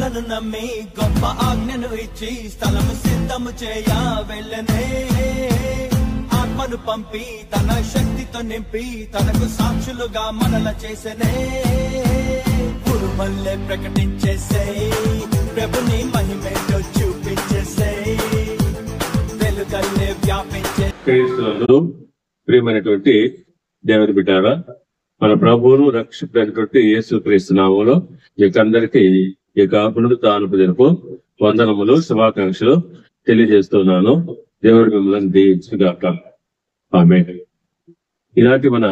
మాటలను నమ్మి గొప్ప ఆజ్ఞను ఇచ్చి స్థలము సిద్ధము చేయ వెళ్ళనే. ఆత్మను పంపి తన శక్తితో నింపి తనకు సాక్షులుగా మనల చేసనే. పురుమల్లే ప్రకటించేసే ప్రభుని మహిమేతో చూపించేసే. వెలుగల్లే వ్యాపించే. ప్రియమైనటువంటి దేవుని బిడ్డారా, మన ప్రభువును రక్షకుడైనటువంటి యేసుక్రీస్తు నామములో మీకందరికీ ఈ పునరుత్థానపు దినపు వందనములు, శుభాకాంక్షలు తెలియజేస్తున్నాను. దేవుడు మిమ్మల్ని దీవించుగాక. ఆమేన్. ఈనాటి మన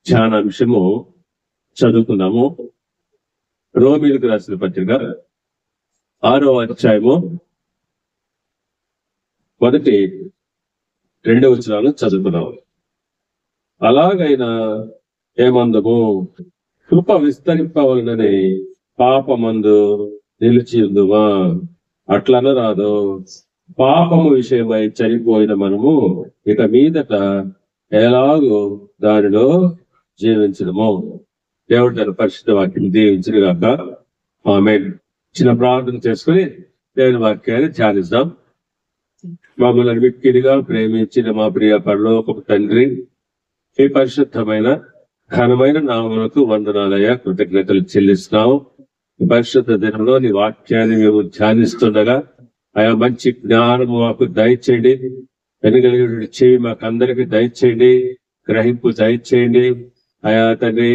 ధ్యానాంశము చదువుకుందాము. రోమీయులకు రాసిన పత్రిక 6వ అధ్యాయము 1-2 వచనాలు చదువుకున్నాము. అలాగైనా ఏమందము, కృప విస్తరింపవలనని పాపమందు నిలిచియుందుమా? అట్లనరాదు. పాపము విషయమై చనిపోయిన మనము ఇక మీదట ఎలాగో దానిలో జీవించడము. దేవుడు తన పరిశుద్ధ వాక్యం దీవించుగాక. ఆమేన్. చిన్న ప్రార్థన చేసుకుని దేవుని వాక్యాన్ని ధ్యానిద్దాం. మమ్మల్ని మిక్కిలిగా ప్రేమించిన మా ప్రియ పరలోకపు తండ్రి, ఈ పరిశుద్ధమైన ఘనమైన నామములకు వందనాలయ్యా, కృతజ్ఞతలు చెల్లిస్తున్నావు. ఈ పరిశుద్ధ దినంలో నీ వాక్యాన్ని మేము ధ్యానిస్తుండగా ఆయా మంచి జ్ఞానము మాకు దయచేయండి. వెనుగలిగిన చెవి మాకు అందరికి దయచేయండి. గ్రహింపు దయచేయండి. ఆయా తండ్రి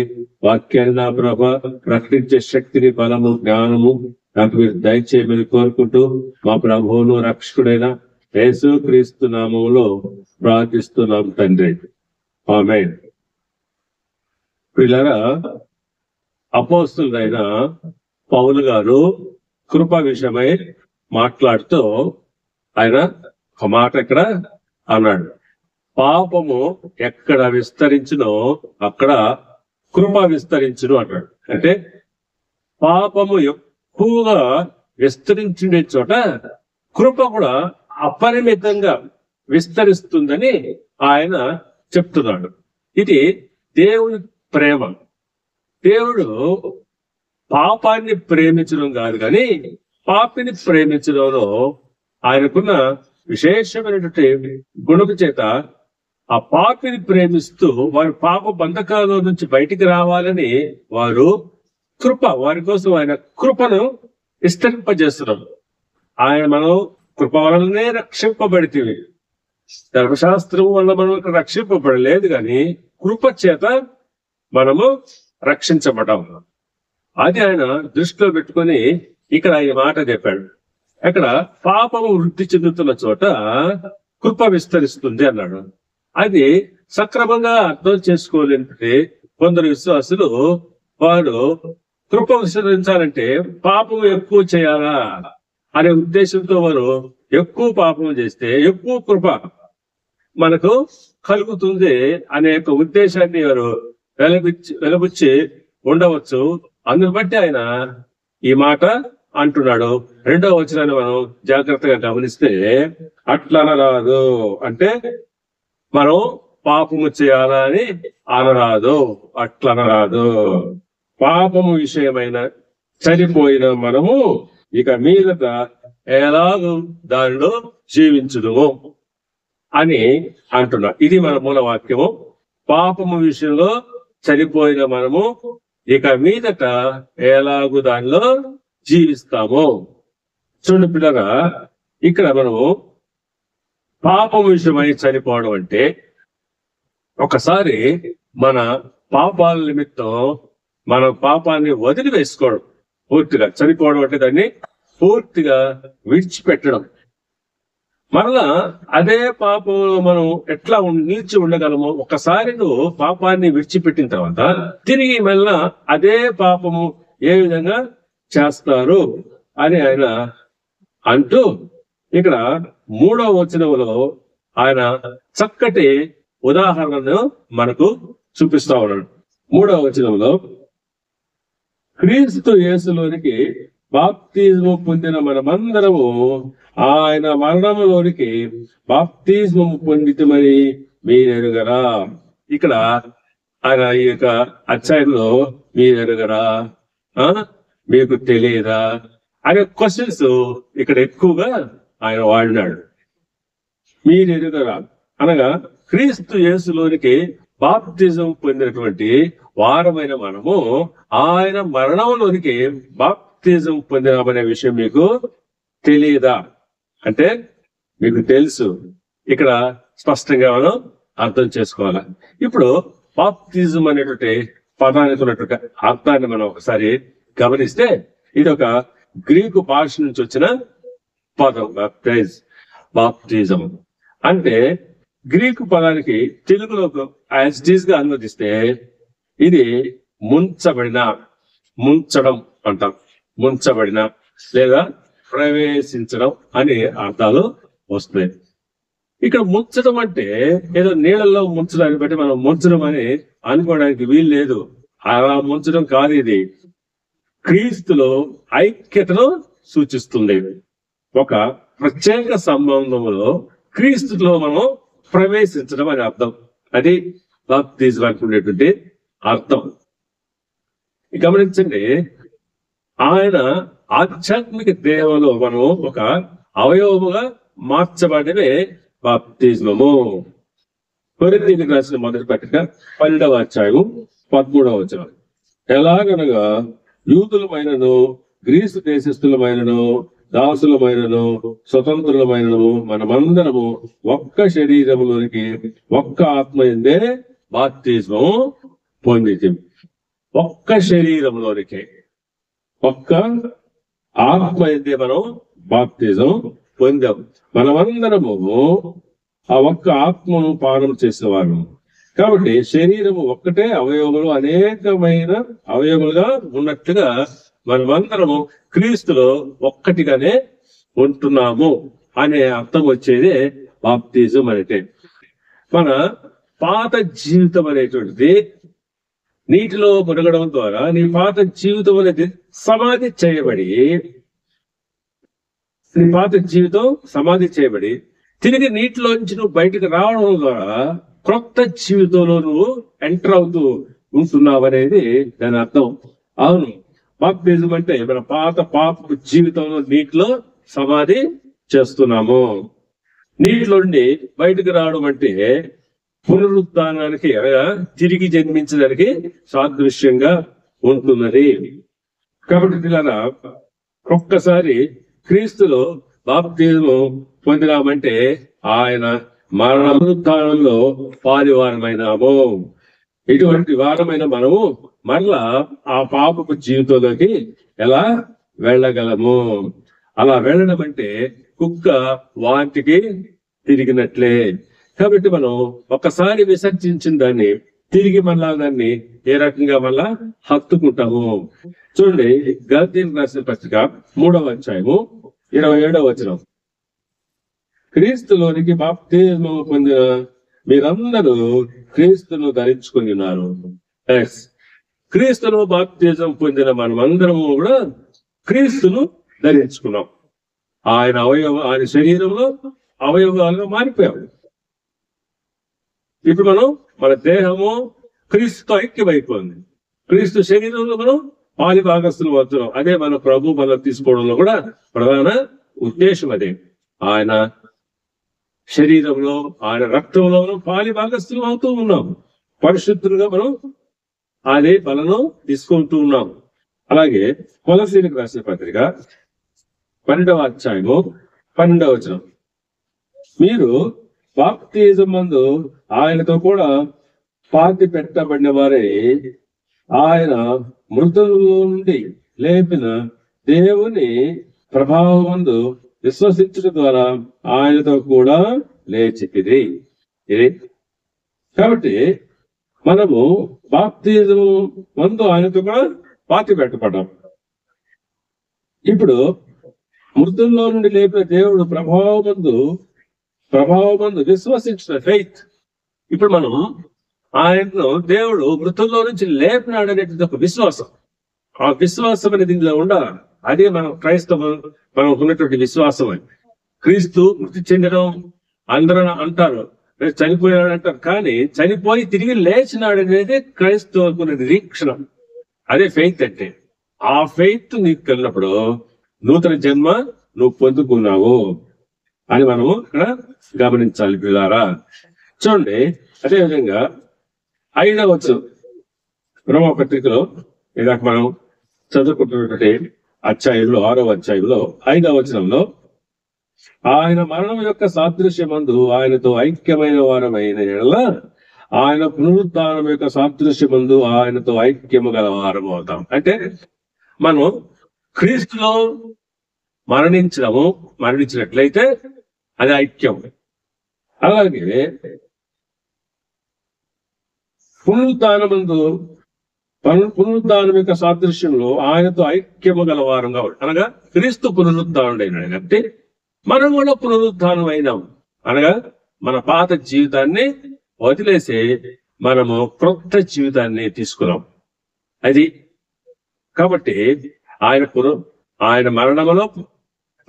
వాక్యాన్ని నా ప్రభ ప్రకటించే శక్తిని, బలము, జ్ఞానము నాకు మీరు దయచేయమని కోరుకుంటూ మా ప్రభువును రక్షకుడైన యేసుక్రీస్తు నామములో ప్రార్థిస్తున్నాం తండ్రి. ఆమేన్. పిల్లరా, అపోస్తలుడైన పౌలు గారు కృప విషయమై మాట్లాడుతూ ఆయన ఒక మాట ఇక్కడ అన్నాడు. పాపము ఎక్కడ విస్తరించునో అక్కడ కృప విస్తరించును అన్నాడు. అంటే పాపము ఎక్కువగా విస్తరించుండే చోట కృప కూడా అపరిమితంగా విస్తరిస్తుందని ఆయన చెప్తున్నాడు. ఇది దేవుని ప్రేమ. దేవుడు పాపాన్ని ప్రేమించడం కాదు కానీ పాపిని ప్రేమించడంలో ఆయనకున్న విశేషమైనటువంటి గుణము చేత ఆ పాపిని ప్రేమిస్తూ వారి పాప బంధకాల నుంచి బయటికి రావాలని వారి కోసం ఆయన కృపను విస్తరింపజేస్తున్నాం. మనం కృప వలనే రక్షింపబడితే, ధర్మశాస్త్రం వల్ల మనం రక్షింపబడలేదు కానీ కృప చేత మనము రక్షించబడ్డాము. అది ఆయన దృష్టిలో పెట్టుకొని ఇక్కడ ఈ మాట చెప్పాడు. అక్కడ పాపము వృద్ధి చెందుతున్న చోట కృప విస్తరిస్తుంది అన్నాడు. అది సక్రమంగా అర్థం చేసుకోలేంటే కొందరు విశ్వాసులు వారు కృప విస్తరించాలంటే పాపము ఎక్కువ చేయాలా అనే ఉద్దేశంతో వారు ఎక్కువ పాపం చేస్తే ఎక్కువ కృప మనకు కలుగుతుంది అనే ఉద్దేశాన్ని వారు వెలబుచ్చి ఉండవచ్చు. అందుని బట్టి ఆయన ఈ మాట అంటున్నాడు. 2వ వచనాన్ని మనం జాగ్రత్తగా గమనిస్తే, అట్లనరాదు అంటే మనం పాపము చేయాలా అని అనరాదు. అట్లనరాదు. పాపము విషయమైన చనిపోయిన మనము ఇక మీదట ఎలాగో దానిలో జీవించుదుము అని అంటున్నా. ఇది మన మూల వాక్యము. పాపము విషయంలో చనిపోయిన మనము ఇక మీదట ఎలాగూ దానిలో జీవిస్తాము. చూడండి పిల్లగా, ఇక్కడ మనము పాపం విషయమై చనిపోవడం అంటే ఒకసారి మన పాపాల నిమిత్తం మన పాపాన్ని వదిలివేసుకోవడం, పూర్తిగా చనిపోవడం అంటే దాన్ని పూర్తిగా విడిచిపెట్టడం. మరలా అదే పాపంలో మనం ఎట్లా నిలిచి ఉండగలమో, ఒకసారి నువ్వు పాపాన్ని విడిచిపెట్టిన తర్వాత తిరిగి మళ్ళా అదే పాపము ఏ విధంగా చేస్తారు అని ఆయన అంటూ ఇక్కడ 3వ వచనంలో ఆయన చక్కటి ఉదాహరణను మనకు చూపిస్తా ఉన్నాడు. 3వ వచనంలో, క్రీస్తు యేసులోనికి బాప్తిజము పొందిన మనమందరము ఆయన మరణంలోనికి బాప్తిజము పొందితమని మీరెరుగరా. ఇక్కడ ఆయన ఈ యొక్క అధ్యాయంలో మీరెరుగరా, మీకు తెలియదా అనే క్వశ్చన్స్ ఇక్కడ ఎక్కువగా ఆయన వాడినాడు. మీరు ఎరుగరా అనగా క్రీస్తు యేసులోనికి బాప్తిజం పొందినటువంటి వారమైన మనము ఆయన మరణంలోనికి బాప్తిజం పొందినామనే విషయం మీకు తెలియదా అంటే మీకు తెలుసు. ఇక్కడ స్పష్టంగా మనం అర్థం చేసుకోవాలి. ఇప్పుడు బాప్తిజం అనేటువంటి పదానికి ఉన్నటువంటి అర్థాన్ని మనం ఒకసారి గమనిస్తే ఇది ఒక గ్రీకు భాష నుంచి వచ్చిన పదం. బాప్తిజం అంటే గ్రీకు పదానికి తెలుగులో యాజ్ ఇట్ ఈజ్ గా అనువదిస్తే ఇది ముంచబడిన, ముంచడం అంటాం. ముంచబడిన లేదా ప్రవేశించడం అనే అర్థాలు వస్తాయి. ఇక్కడ ముంచడం అంటే ఏదో నీళ్ళల్లో ముంచడాన్ని బట్టి మనం ముంచడం అని అనుకోవడానికి వీలు లేదు. అలా ముంచడం కాదు. ఇది క్రీస్తులో ఐక్యతను సూచిస్తుంది. ఒక ప్రత్యేక సంబంధంలో క్రీస్తులో మనం ప్రవేశించడం అని అర్థం. అది బాప్తిజానికి ఉండేటువంటి అర్థం. గమనించండి, ఆయన ఆధ్యాత్మిక దేహంలో మనం ఒక అవయవముగా మార్చబడమే బాప్తిజము. కొరింథీయులకు రాసిన మొదటి పత్రిక 12వ అధ్యాయము 13వ వచనం. ఎలాగనగా యూదులమైనను గ్రీసు దేశస్థులమైనను దాసులమైనను స్వతంత్రులమైనను మనమందరము ఒక్క శరీరములోనికి ఒక్క ఆత్మ ఎందే బాప్తిజము పొందితి. ఒక్క శరీరంలోనికి ఒక్క ఆత్మ ఎందే మనం బాప్తిజం పొందాం. మనమందరము ఆ ఒక్క ఆత్మను పానం చేసేవారు. కాబట్టి శరీరము ఒక్కటే, అవయవములు అనేకమైన అవయవములుగా ఉన్నట్టుగా మనమందరము క్రీస్తులో ఒక్కటిగానే ఉంటున్నాము అనే అర్థం వచ్చేదే బాప్తిజం అంటే. మన పాత జీవితం అనేటువంటిది నీటిలో మునగడం ద్వారా నీ పాత జీవితం అనేది సమాధి చేయబడి తిరిగి నీటిలోంచి నువ్వు బయటకు రావడం ద్వారా క్రొత్త జీవితంలో నువ్వు ఎంటర్ అవుతూ ఉంటున్నావు అనేది దాని అర్థం. అవును, బాప్తిజం అంటే మన పాత పాప జీవితంలో నీటిలో సమాధి చేస్తున్నాము. నీటిలోండి బయటకు రావడం అంటే పునరుద్ధానానికి అనగా తిరిగి జన్మించడానికి సాదృశ్యంగా ఉంటున్నది. కాబట్టి ఇలా ఒక్కసారి క్రీస్తులో బాప్తిజము పొందినామంటే ఆయన మరణ పునరుద్ధానంలో పాలివారమైనాము. ఇటువంటి వారమైన మనము మరలా ఆ పాపపు జీవితంలోకి ఎలా వెళ్ళగలము? అలా వెళ్ళడం అంటే కుక్క వాంతికి తిరిగినట్లే. కాబట్టి మనం ఒకసారి విసర్జించిన దాన్ని తిరిగి మళ్ళా దాన్ని ఏ రకంగా మళ్ళా హత్తుకుంటాము. చూడండి, గలతీయులకు రాసిన పత్రిక 3వ అధ్యాయము 27వ వచనం. క్రీస్తులోనికి బాప్తిజము పొందిన మీరందరూ క్రీస్తును ధరించుకొని ఉన్నారు. క్రీస్తులో బాప్తిజం పొందిన మనమందరము కూడా క్రీస్తును ధరించుకున్నాం. ఆయన శరీరంలో అవయవాలుగా మారిపోయాం. ఇప్పుడు మన దేహము క్రీస్తుతో ఐక్యమైపోయింది. క్రీస్తు శరీరంలో మనం పాలి భాగస్తులు అవుతున్నాం. అదే మన ప్రభు మనం తీసుకోవడంలో కూడా ప్రధాన ఉద్దేశం. అదే ఆయన శరీరంలో ఆయన రక్తంలో పాలి భాగస్తులు అవుతూ ఉన్నాం. పరిశుద్ధులుగా మనం అదే బలను తీసుకుంటూ ఉన్నాం. అలాగే కొలస్సీయులకు రాసిన పత్రిక 12వ అధ్యాయము 12వ వచనం. మీరు బాప్తిజం మందు ఆయనతో కూడా పాతి పెట్టబడిన వారే ఆయన మృతులలో నుండి లేపిన దేవుని ప్రభావమందు విశ్వసించడం ద్వారా ఆయనతో కూడా లేచితిరి. ఇది కాబట్టి మనము బాప్తిజం మందు ఆయనతో కూడా పాతి పెట్టబడ్డాం. ఇప్పుడు మృతుల్లో నుండి లేపిన దేవుడు ప్రభావమందు విశ్వసించిన ఫెయిత్. ఇప్పుడు మనం ఆయనను దేవుడు మృతుల్లో నుంచి లేపినాడు అనేటువంటి ఒక విశ్వాసం. ఆ విశ్వాసం అనేది దీనిలో ఉండాలి. అదే మనం మనం ఉన్నటువంటి విశ్వాసం. అని క్రీస్తు మృతి చెందడం అందరూ అంటారు, చనిపోయాడు అంటారు. కానీ చనిపోయి తిరిగి లేచినాడు అనేది క్రైస్తవుకున్న నిరీక్షణ. అదే ఫెయిత్ అంటే. ఆ ఫెయిత్ నీకు కలిగినప్పుడు నూతన జన్మ నువ్వు పొందుకున్నావు అని మనము ఇక్కడ గమనించాలి పిల్లారా. చూడండి, అదేవిధంగా 5వ వచనం రోమపత్రికలో ఇందాక మనం చదువుకుంటున్నటువంటి అధ్యాయంలో 6వ అధ్యాయంలో 5వ వచనంలో, ఆయన మరణం యొక్క సాదృశ్యమందు ఆయనతో ఐక్యమైన వారమైన ఎడల ఆయన పునరుద్ధానం యొక్క సాదృశ్యమందు ఆయనతో ఐక్యము గల వారం అవుతాం. అంటే మనం క్రీస్తులో మరణించినట్లయితే అది ఐక్యం. అలాగే పునరుద్ధానం యొక్క సాదృశ్యంలో ఆయనతో ఐక్యము గల వారం కావాలి. అనగా క్రీస్తు పునరుద్ధానుడైనాడు కాబట్టి మనం కూడా పునరుద్ధానం అయినాం. అనగా మన పాత జీవితాన్ని వదిలేసి మనము క్రొత్త జీవితాన్ని తీసుకున్నాం. అది కాబట్టి ఆయన మరణములో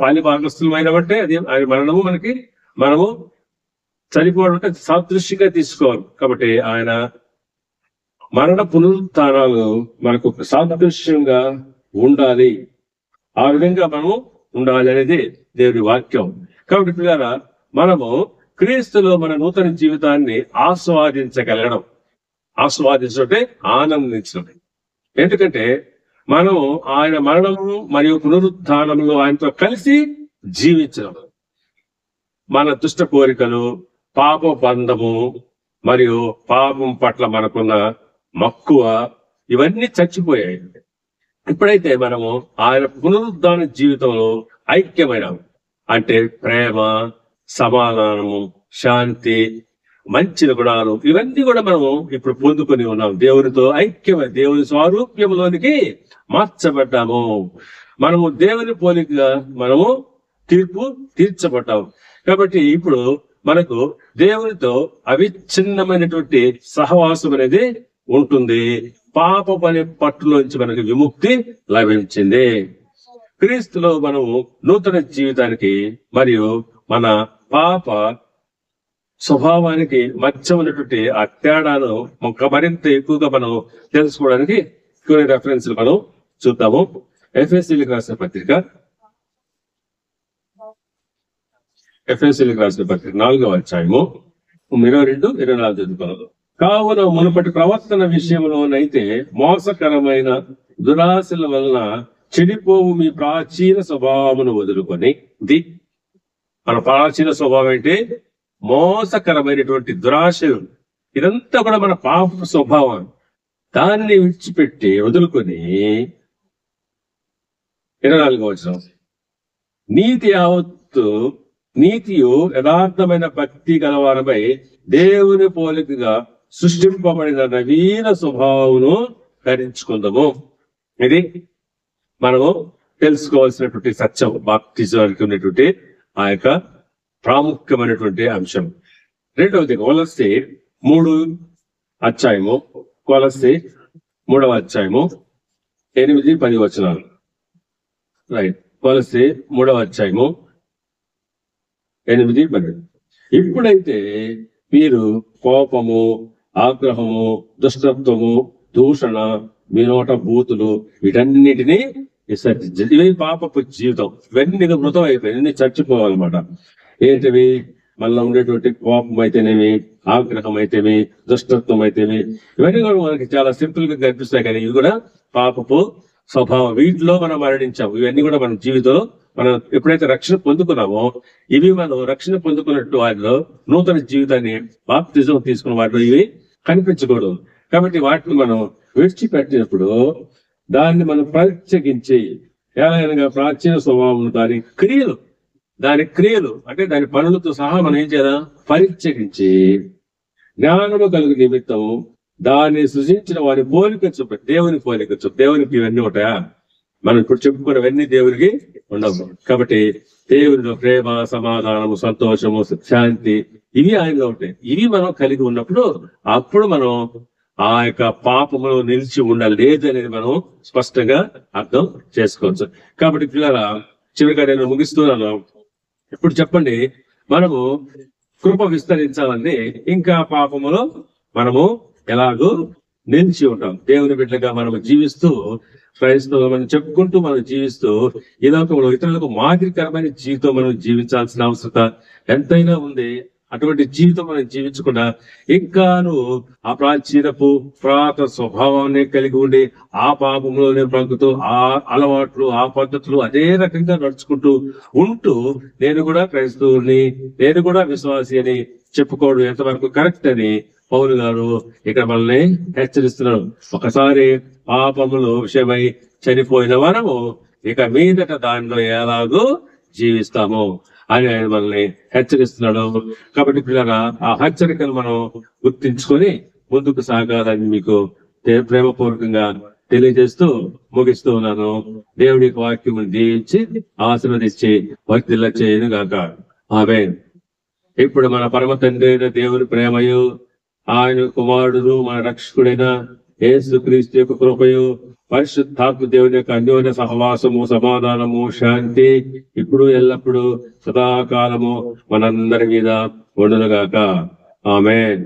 పాలి భాగస్థులమైనబట్టే అది ఆయన మరణము మనము చనిపోవడం అంటే సాదృశ్యంగా తీసుకోవాలి. కాబట్టి ఆయన మరణ పునరుత్థానాలు మనకు సాదృశ్యంగా ఉండాలి. ఆ విధంగా మనము ఉండాలి అనేది దేవుడి వాక్యం. కాబట్టి పిల్లరా, మనము క్రీస్తులో మన నూతన జీవితాన్ని ఆస్వాదించడం ఆనందించడం. ఎందుకంటే మనము ఆయన మరణము మరియు పునరుత్థానంలో ఆయనతో కలిసి జీవించడం. మన దుష్ట కోరికలు, పాప బంధము మరియు పాపం పట్ల మనకున్న మక్కువ ఇవన్నీ చచ్చిపోయాయి. ఇప్పుడైతే మనము ఆయన పునరుద్ధాన జీవితంలో ఐక్యమైనాము. అంటే ప్రేమ, సమాధానము, శాంతి, మంచి గుణాలు ఇవన్నీ కూడా మనము ఇప్పుడు పొందుకొని ఉన్నాం. దేవునితో ఐక్యమై దేవుని స్వారూప్యంలోనికి మార్చబడ్డాము. మనము దేవుని పోలికగా మనము తీర్చబడ్డాము. కాబట్టి ఇప్పుడు మనకు దేవునితో అవిచ్ఛిన్నమైనటువంటి సహవాసం అనేది ఉంటుంది. పాప పని పట్టులోంచి మనకు విముక్తి లభించింది. క్రీస్తులో మనము నూతన జీవితానికి మరియు మన పాప స్వభావానికి మధ్య ఉన్నటువంటి ఆ తేడాను మరింత ఎక్కువగా మనం తెలుసుకోవడానికి కొన్ని రెఫరెన్స్లు మనం చూద్దాము. ఎఫెసీయులకు రాసిన పత్రిక 4వ అధ్యాయము 22-24 చదువుకున్నాము. కావున మునుపటి ప్రవర్తన విషయంలోనైతే మోసకరమైన దురాశల వలన చెడిపోవు మీ ప్రాచీన స్వభావమును వదులుకొని, మన ప్రాచీన స్వభావం అంటే మోసకరమైనటువంటి దురాశలు, ఇదంతా కూడా మన పాప స్వభావం. దాన్ని విడిచిపెట్టి వదులుకొని 24వ వచనం, నీతియు యథార్థమైన భక్తి గలవారమై దేవుని పోలికగా సృష్టింపబడిన నవీన స్వభావమును ధరించుకుందాము. ఇది మనము తెలుసుకోవాల్సినటువంటి సత్యం. బాప్తిజానికి ఉన్నటువంటి ఆ యొక్క ప్రాముఖ్యమైనటువంటి అంశం. రెండవది కొలస్సీ 3వ అధ్యాయము 8-10 వచనాలు. రైట్, కొలస్సీ 3వ అధ్యాయము 8-10. ఇప్పుడైతే మీరు కోపము, ఆగ్రహము, దుష్టత్వము, దూషణ, మీ నోట బూతులు వీటన్నిటినీ విసర్జించండి. ఇవి పాపపు జీవితం. ఇవన్నీ మృతం అయిపోయి ఇవన్నీ చచ్చిపోవాలన్నమాట. ఏంటివి? మళ్ళీ ఉండేటువంటి కోపం అయితేనేమి, ఆగ్రహం అయితేమి, దుష్టత్వం అయితేమి, ఇవన్నీ కూడా మనకి చాలా సింపుల్ గా కనిపిస్తాయి. కానీ ఇవి కూడా పాపపు స్వభావం. వీటిలో మనం మరణించాము. ఇవన్నీ కూడా మన జీవితంలో మనం ఎప్పుడైతే రక్షణ పొందుకున్నామో, ఇవి మనం రక్షణ పొందుకున్నట్టు వాటిలో నూతన జీవితాన్ని బాప్తిజం తీసుకున్న వాటిలో ఇవి కనిపించకూడదు. కాబట్టి వాటిని మనం విడిచిపెట్టినప్పుడు దాన్ని మనం ప్రత్యేకించి ఏదైనా ప్రాచీన స్వభావం దాని క్రియలు అంటే దాని పనులతో సహా మనం ఏం చేయాలి? పరిత్యజించి జ్ఞానము కలుగు నిమిత్తము దాన్ని సృజించిన వారి పోలిక చూపి, దేవుని పోలిక చూపి. దేవునికి ఇవన్నీ ఉంటాయా? మనం ఇప్పుడు చెప్పుకున్నవన్నీ దేవునికి ఉండవు. కాబట్టి దేవునిలో ప్రేమ, సమాధానము, సంతోషము, శాంతి ఇవి ఆయనలో ఉంటాయి. ఇవి మనం కలిగి ఉన్నప్పుడు అప్పుడు మనం ఆ యొక్క పాపములో నిలిచి ఉండలేదు అనేది మనం స్పష్టంగా అర్థం చేసుకోవచ్చు. కాబట్టి పిల్లల చివరిగా నేను ముగిస్తున్నాను. ఇప్పుడు చెప్పండి, మనము కృప విస్తరించాలని ఇంకా పాపములో మనము ఎలాగూ నిలిచి ఉంటాం. దేవుని బిడ్డగా మనం జీవిస్తూ క్రైస్తవ మనం చెప్పుకుంటూ మనం జీవిస్తూ ఈ లోకంలో ఇతరులకు మాదిరికరమైన జీవితం మనం జీవించాల్సిన అవసరత ఎంతైనా ఉంది. అటువంటి జీవితం మనం జీవించకుండా ఇంకాను ఆ ప్రాచీనపు పురాతన స్వభావాన్ని కలిగి ఉండి ఆ పాపంలోనే బ్రతుకుతూ ఆ అలవాట్లు ఆ పద్ధతులు అదే రకంగా నడుచుకుంటూ ఉంటూ నేను కూడా క్రైస్తవుని, నేను కూడా విశ్వాసి అని చెప్పుకోవడం ఎంతవరకు కరెక్ట్ అని పౌలు గారు ఇక్కడ మనల్ని హెచ్చరిస్తున్నాడు. ఒకసారి పాపములు విషయమై చనిపోయిన మనము ఇక మీదట దానిలో ఎలాగో జీవిస్తాము అని ఆయన మనల్ని హెచ్చరిస్తున్నాడు. కాబట్టి పిల్లరా ఆ హెచ్చరికను మనం గుర్తించుకొని ముందుకు సాగాలని మీకు ప్రేమపూర్వకంగా తెలియజేస్తూ ముగిస్తూ ఉన్నాను. దేవుడి వాక్యం దీవించి ఆశీర్వదించి వర్తిల్ల చేయను గాక. ఆమేన్. ఇప్పుడు మన పరమ తండ్రి అయిన దేవుని ప్రేమయు ఆయన కుమారుడును మన రక్షకుడైన యేసుక్రీస్తు యొక్క కృపయు పరిశుద్ధాత్మ దేవుని యొక్క అన్యోన్య సహవాసము సమాధానము శాంతి ఇప్పుడు ఎల్లప్పుడూ సదాకాలము మనందరి మీద ఉండునుగాక. ఆమేన్.